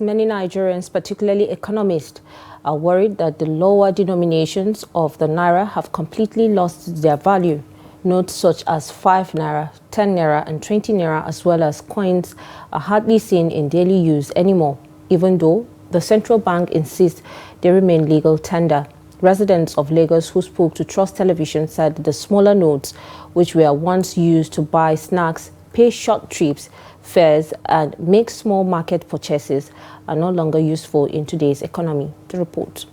Many Nigerians, particularly economists, are worried that the lower denominations of the Naira have completely lost their value. Notes such as 5 Naira, 10 Naira and 20 Naira, as well as coins, are hardly seen in daily use anymore, even though the central bank insists they remain legal tender. Residents of Lagos who spoke to Trust Television said the smaller notes, which were once used to buy snacks, pay short trips, fares and make small market purchases, are no longer useful in today's economy. The report.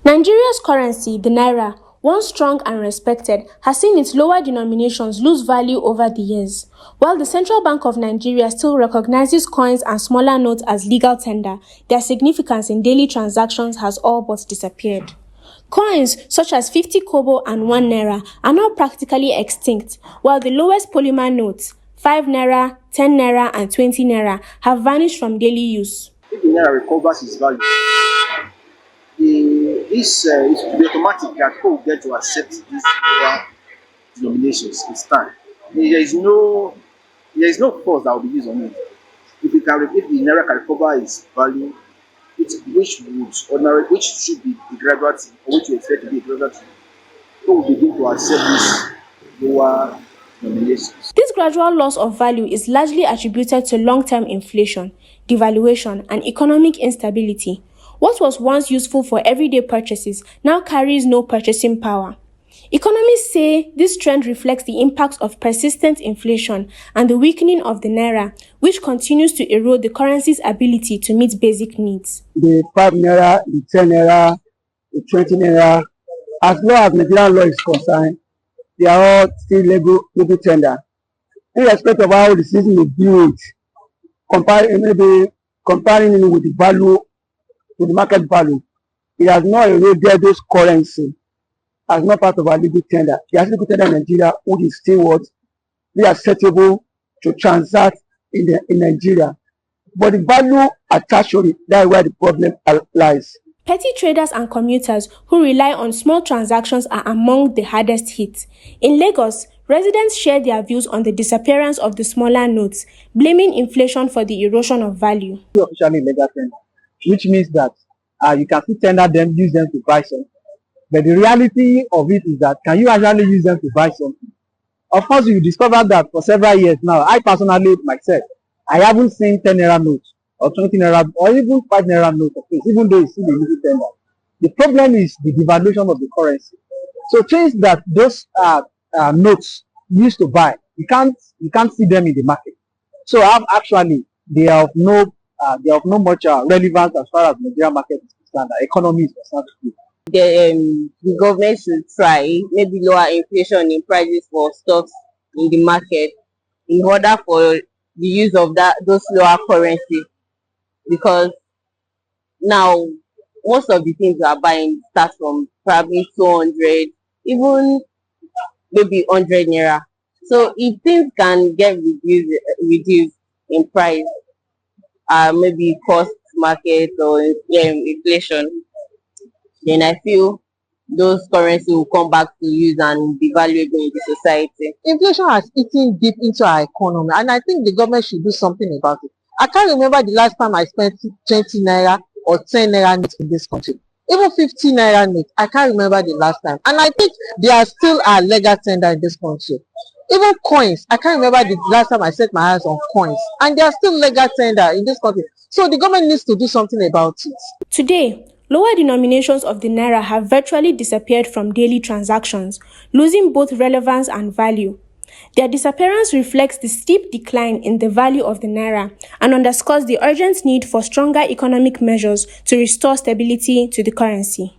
Nigeria's currency, the Naira, once strong and respected, has seen its lower denominations lose value over the years. While the Central Bank of Nigeria still recognizes coins and smaller notes as legal tender, their significance in daily transactions has all but disappeared. Coins such as 50 kobo and 1 Naira are now practically extinct, while the lowest polymer notes, 5 Naira, 10 Naira and 20 Naira, have vanished from daily use. If the Naira recovers its value, it will be automatic that people will get to accept these lower denominations. It's time. There is no force that will be used on it. If the Naira can recover its value, which should be a gradual thing, or which we expect to be a gradual thing, people will begin to accept these lower denominations. This gradual loss of value is largely attributed to long-term inflation, devaluation, and economic instability. What was once useful for everyday purchases now carries no purchasing power. Economists say this trend reflects the impact of persistent inflation and the weakening of the Naira, which continues to erode the currency's ability to meet basic needs. The 5 Naira, the 10 Naira, the 20 Naira, as long as Nigerian law is concerned, they are all still legal tender. In respect of how the system will view it, comparing it with the value, with the market value, it has not eroded those currency as not part of our legal tender. The legal tender in Nigeria, which is still what we are acceptable to transact in Nigeria. But the value attached to it, that's where the problem lies. Petty traders and commuters who rely on small transactions are among the hardest hit. In Lagos, residents share their views on the disappearance of the smaller notes, blaming inflation for the erosion of value. Officially legal tender, which means that you can still tender them, use them to buy something. But the reality of it is that, can you actually use them to buy something? Of course, you discover that for several years now. I personally, myself, I haven't seen 10 Naira notes or 20 Naira or even 5 Naira notes, even though it's still a legal tender. The problem is the devaluation of the currency. So things that those notes used to buy, you can't see them in the market. So actually, they are of no much relevance as far as the Nigerian market is concerned. The economy is concerned. The government should try maybe lower inflation in prices for stocks in the market in order for the use of those lower currency, because now most of the things we are buying start from probably 200, even maybe 100 Naira. So if things can get reduced in price, maybe cost market or inflation, then I feel those currencies will come back to use and be valuable in the society. Inflation has eaten deep into our economy, and I think the government should do something about it. I can't remember the last time I spent 20 Naira or 10 Naira notes in this country. Even 50 Naira notes, I can't remember the last time. And I think they are still a legal tender in this country. Even coins, I can't remember the last time I set my eyes on coins, and they are still legal tender in this country. So the government needs to do something about it. Today, lower denominations of the Naira have virtually disappeared from daily transactions, losing both relevance and value. Their disappearance reflects the steep decline in the value of the Naira and underscores the urgent need for stronger economic measures to restore stability to the currency.